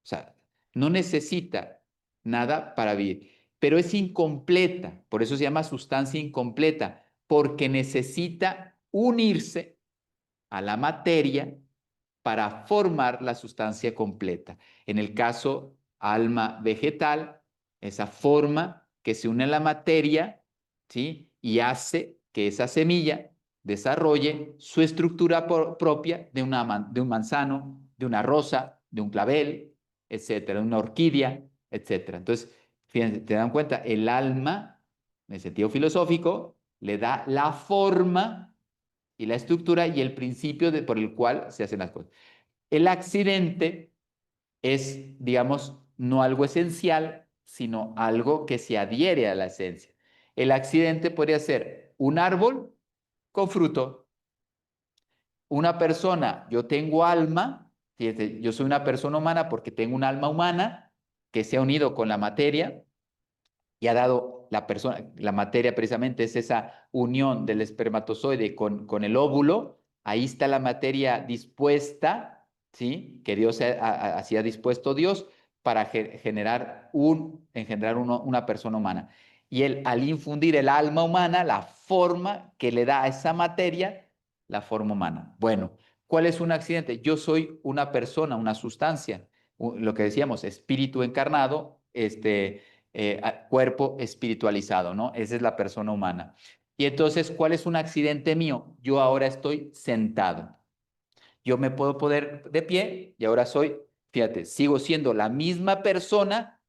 o sea, no necesita nada para vivir, pero es incompleta, por eso se llama sustancia incompleta, porque necesita unirse a la materia para formar la sustancia completa. En el caso alma vegetal, esa forma que se une a la materia, ¿sí? Y hace que esa semilla desarrolle su estructura propia de un manzano, de una rosa, de un clavel, etcétera, de una orquídea, etcétera. Entonces, fíjense, te dan cuenta, el alma, en el sentido filosófico, le da la forma y la estructura y el principio por el cual se hacen las cosas. El accidente es, digamos, no algo esencial, sino algo que se adhiere a la esencia. El accidente podría ser un árbol con fruto, una persona, yo tengo alma, fíjate, yo soy una persona humana porque tengo un alma humana que se ha unido con la materia y ha dado la persona, la materia precisamente es esa unión del espermatozoide con el óvulo, ahí está la materia dispuesta, ¿sí? Que Dios así ha dispuesto Dios para engendrar una persona humana. Y él, al infundir el alma humana, la forma que le da a esa materia, la forma humana. Bueno, ¿cuál es un accidente? Yo soy una persona, una sustancia, lo que decíamos, espíritu encarnado, cuerpo espiritualizado, ¿no? Esa es la persona humana. Y entonces, ¿cuál es un accidente mío? Yo ahora estoy sentado. Yo me puedo poner de pie y ahora soy, fíjate, sigo siendo la misma persona,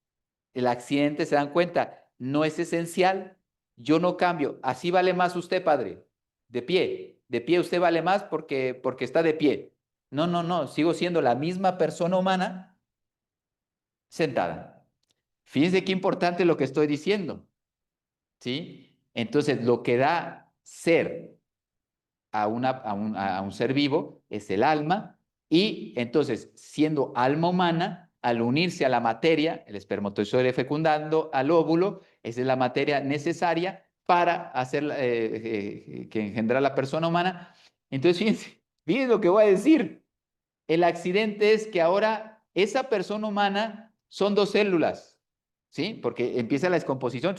el accidente, se dan cuenta, no es esencial, yo no cambio, así vale más usted, padre, de pie usted vale más porque está de pie. No, no, no, sigo siendo la misma persona humana sentada. Fíjense qué importante lo que estoy diciendo, ¿sí? Entonces, lo que da ser a un ser vivo es el alma, y entonces, siendo alma humana, al unirse a la materia, el espermatozoide fecundando al óvulo, esa es la materia necesaria para hacer que engendra la persona humana. Entonces, fíjense lo que voy a decir. El accidente es que ahora esa persona humana son dos células, ¿sí? Porque empieza la descomposición,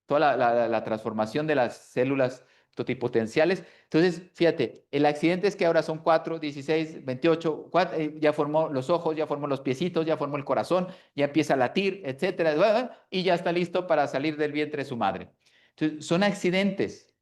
toda la transformación de las células totipotenciales. Entonces, fíjate, el accidente es que ahora son 4, 16, 28, ya formó los ojos, ya formó los piecitos, ya formó el corazón, ya empieza a latir, etcétera, y ya está listo para salir del vientre de su madre. Entonces, son accidentes.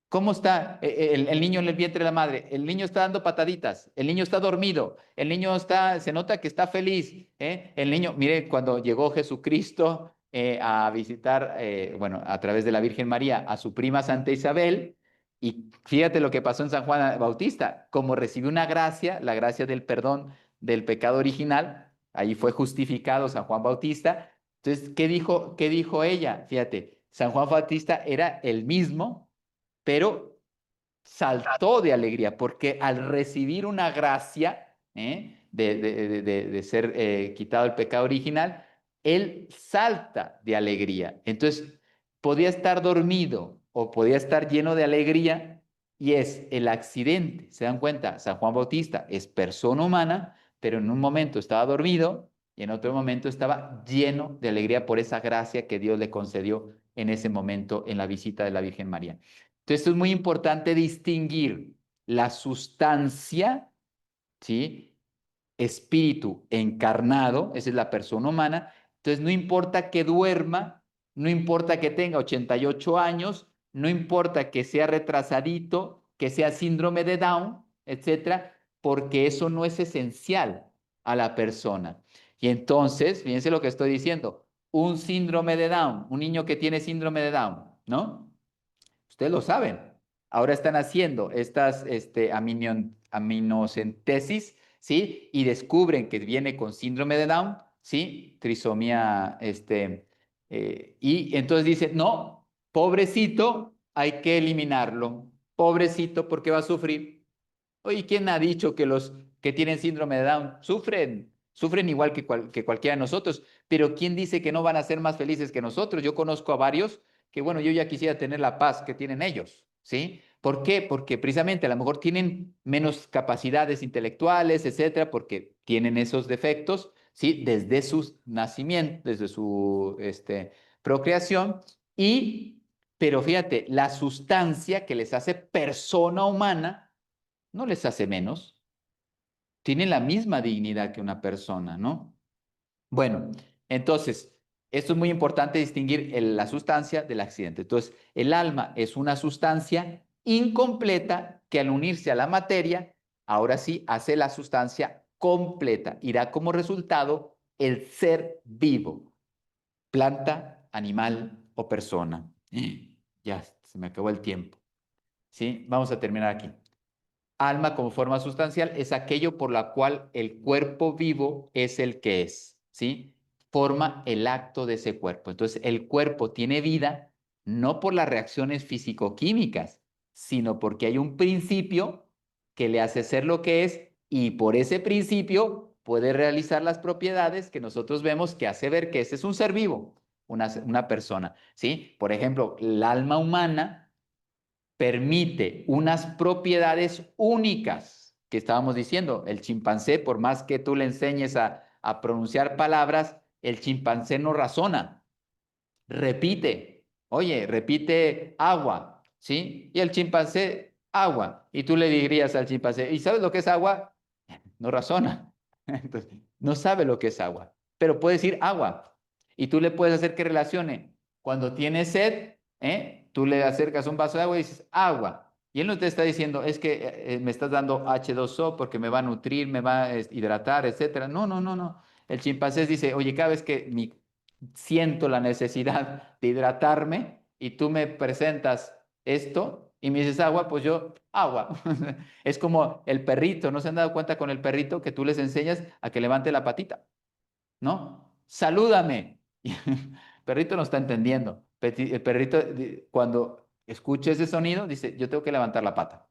¿Cómo está el niño en el vientre de la madre? El niño está dando pataditas, el niño está dormido, el niño está, se nota que está feliz, ¿eh? El niño, mire, cuando llegó Jesucristo a visitar, bueno, a través de la Virgen María, a su prima Santa Isabel, y fíjate lo que pasó en San Juan Bautista, como recibió una gracia, la gracia del perdón del pecado original, ahí fue justificado San Juan Bautista. Entonces, qué dijo ella? Fíjate, San Juan Bautista era el mismo, pero saltó de alegría, porque al recibir una gracia de ser quitado el pecado original, él salta de alegría. Entonces, podía estar dormido o podía estar lleno de alegría, y es el accidente. ¿Se dan cuenta? San Juan Bautista es persona humana, pero en un momento estaba dormido y en otro momento estaba lleno de alegría por esa gracia que Dios le concedió en ese momento en la visita de la Virgen María. Entonces, es muy importante distinguir la sustancia, ¿sí? Espíritu encarnado, esa es la persona humana. Entonces, no importa que duerma, no importa que tenga 88 años, no importa que sea retrasadito, que sea síndrome de Down, etcétera, porque eso no es esencial a la persona. Y entonces, fíjense lo que estoy diciendo, un síndrome de Down, un niño que tiene síndrome de Down, ¿no? Ustedes lo saben. Ahora están haciendo estas aminocentesis, ¿sí? Y descubren que viene con síndrome de Down, ¿sí? Trisomía, y entonces dicen, no, pobrecito, hay que eliminarlo. Pobrecito, porque va a sufrir. Oye, ¿quién ha dicho que los que tienen síndrome de Down sufren? Sufren igual que cualquiera de nosotros, pero ¿quién dice que no van a ser más felices que nosotros? Yo conozco a varios que, bueno, yo ya quisiera tener la paz que tienen ellos, ¿sí? ¿Por qué? Porque precisamente a lo mejor tienen menos capacidades intelectuales, etcétera, porque tienen esos defectos, ¿sí? Desde su nacimiento, desde su procreación, pero fíjate, la sustancia que les hace persona humana no les hace menos, tienen la misma dignidad que una persona, ¿no? Bueno, entonces, esto es muy importante distinguir la sustancia del accidente. Entonces, el alma es una sustancia incompleta que al unirse a la materia, ahora sí hace la sustancia completa y da como resultado el ser vivo, planta, animal o persona. Ya, se me acabó el tiempo. ¿Sí? Vamos a terminar aquí. Alma como forma sustancial es aquello por la cual el cuerpo vivo es el que es, ¿sí? Forma el acto de ese cuerpo. Entonces, el cuerpo tiene vida no por las reacciones físico-químicas, sino porque hay un principio que le hace ser lo que es, y por ese principio puede realizar las propiedades que nosotros vemos que hace ver que ese es un ser vivo, una persona, ¿sí? Por ejemplo, el alma humana permite unas propiedades únicas que estábamos diciendo. El chimpancé, por más que tú le enseñes a pronunciar palabras, el chimpancé no razona, repite. Oye, repite agua, ¿sí? Y el chimpancé, agua. Y tú le dirías al chimpancé, ¿y sabes lo que es agua? No razona. Entonces, no sabe lo que es agua, pero puede decir agua. Y tú le puedes hacer que relacione. Cuando tiene sed, tú le acercas un vaso de agua y dices agua. Y él no te está diciendo, es que me estás dando H2O porque me va a nutrir, me va a hidratar, etcétera. No, no, no, no. El chimpancé dice, oye, cada vez que siento la necesidad de hidratarme y tú me presentas esto y me dices agua, pues yo agua. Es como el perrito, ¿no se han dado cuenta con el perrito que tú les enseñas a que levante la patita? ¿No? Salúdame. Y el perrito no está entendiendo. El perrito, cuando escucha ese sonido, dice, yo tengo que levantar la pata.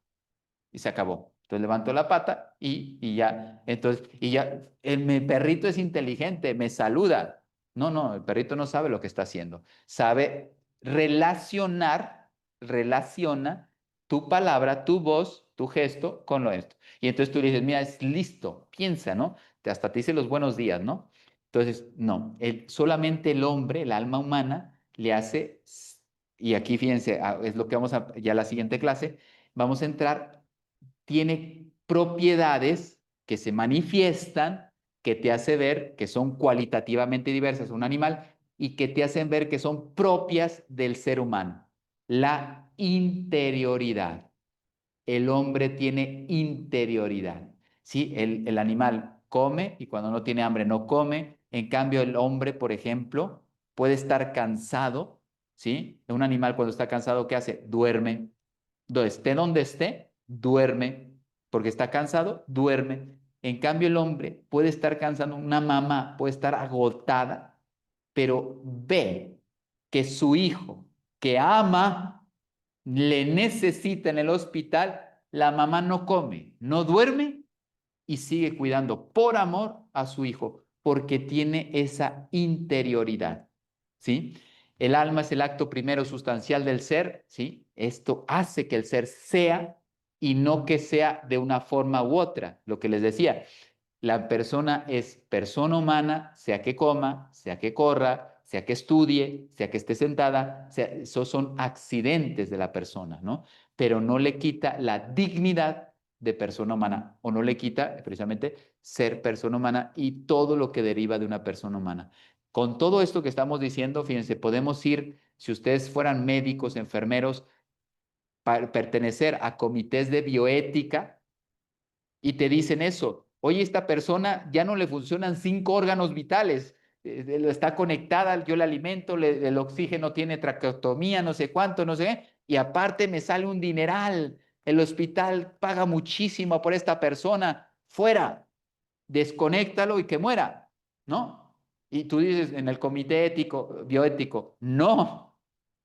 Y se acabó. Entonces levanto la pata y ya. Entonces, y ya, mi perrito es inteligente, me saluda. No, no, el perrito no sabe lo que está haciendo. Sabe relacionar, relaciona tu palabra, tu voz, tu gesto con lo esto. Y entonces tú le dices, mira, es listo, piensa, ¿no? Hasta te dice los buenos días, ¿no? Entonces, no, solamente el hombre, el alma humana, le hace, y aquí fíjense, es lo que vamos a, ya la siguiente clase, vamos a entrar, tiene propiedades que se manifiestan, que te hace ver que son cualitativamente diversas un animal y que te hacen ver que son propias del ser humano. La interioridad. El hombre tiene interioridad. ¿Sí? El animal come y cuando no tiene hambre no come. En cambio, el hombre, por ejemplo, puede estar cansado. ¿Sí? Un animal cuando está cansado, ¿qué hace? Duerme. Esté donde esté, duerme. Porque está cansado, duerme. En cambio, el hombre puede estar cansado, una mamá puede estar agotada, pero ve que su hijo, que ama, le necesita en el hospital, la mamá no come, no duerme y sigue cuidando por amor a su hijo, porque tiene esa interioridad, ¿sí? El alma es el acto primero sustancial del ser, ¿sí? Esto hace que el ser sea y no que sea de una forma u otra, lo que les decía. La persona es persona humana, sea que coma, sea que corra, sea que estudie, sea que esté sentada, esos son accidentes de la persona, ¿no? Pero no le quita la dignidad de persona humana o no le quita precisamente ser persona humana y todo lo que deriva de una persona humana. Con todo esto que estamos diciendo, fíjense, podemos ir, si ustedes fueran médicos, enfermeros, pertenecer a comités de bioética y te dicen eso. Oye, esta persona ya no le funcionan 5 órganos vitales, está conectada, yo le alimento, el oxígeno tiene traqueotomía, no sé cuánto, no sé, y aparte me sale un dineral, el hospital paga muchísimo por esta persona, fuera, desconéctalo y que muera, ¿no? Y tú dices en el comité ético, bioético, no,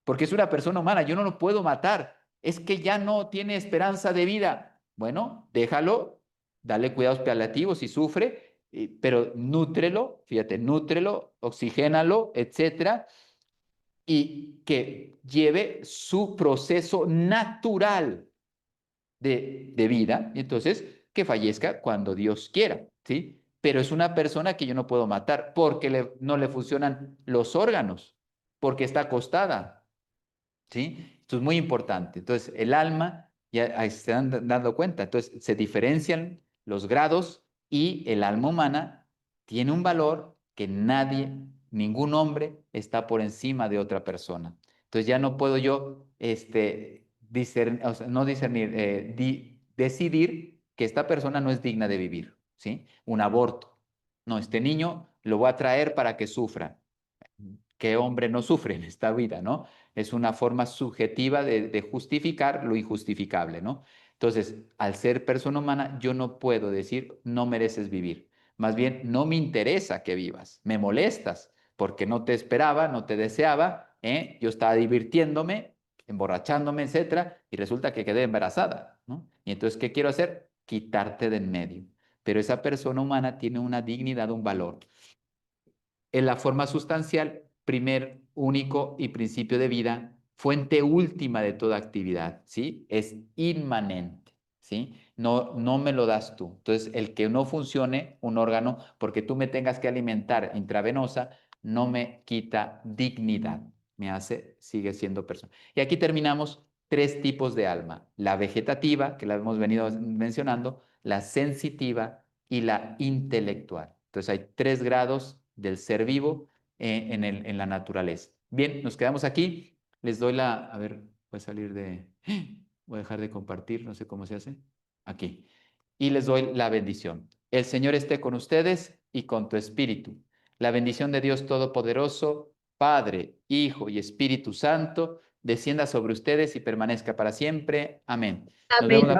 porque es una persona humana, yo no lo puedo matar, es que ya no tiene esperanza de vida. Bueno, déjalo, dale cuidados paliativos si sufre, pero nútrelo, fíjate, nútrelo, oxigénalo, etcétera, y que lleve su proceso natural de vida, y entonces que fallezca cuando Dios quiera, ¿sí? Pero es una persona que yo no puedo matar porque no le funcionan los órganos, porque está acostada, ¿sí? Esto es muy importante. Entonces, el alma, ya ahí se están dando cuenta, entonces se diferencian los grados y el alma humana tiene un valor que nadie, ningún hombre está por encima de otra persona. Entonces ya no puedo yo o sea, no discernir, decidir que esta persona no es digna de vivir, ¿sí? Un aborto. No, este niño lo voy a traer para que sufra. ¿Qué hombre no sufre en esta vida, no? Es una forma subjetiva de justificar lo injustificable, ¿no? Entonces, al ser persona humana, yo no puedo decir no mereces vivir. Más bien, no me interesa que vivas, me molestas porque no te esperaba, no te deseaba, ¿eh? Yo estaba divirtiéndome, emborrachándome, etcétera, y resulta que quedé embarazada, ¿no? Y entonces, ¿qué quiero hacer? Quitarte de en medio. Pero esa persona humana tiene una dignidad, un valor en la forma sustancial, primer, único y principio de vida, fuente última de toda actividad, ¿sí? Es inmanente, ¿sí? No, no me lo das tú. Entonces, el que no funcione un órgano porque tú me tengas que alimentar intravenosa, no me quita dignidad, me hace, sigue siendo persona. Y aquí terminamos 3 tipos de alma, la vegetativa, que la hemos venido mencionando, la sensitiva y la intelectual. Entonces hay 3 grados del ser vivo en la naturaleza. Bien, nos quedamos aquí. Les doy a ver, voy a salir voy a dejar de compartir, no sé cómo se hace. Aquí. Y les doy la bendición. El Señor esté con ustedes y con tu espíritu. La bendición de Dios Todopoderoso, Padre, Hijo y Espíritu Santo, descienda sobre ustedes y permanezca para siempre. Amén. Nos vemos Amén. la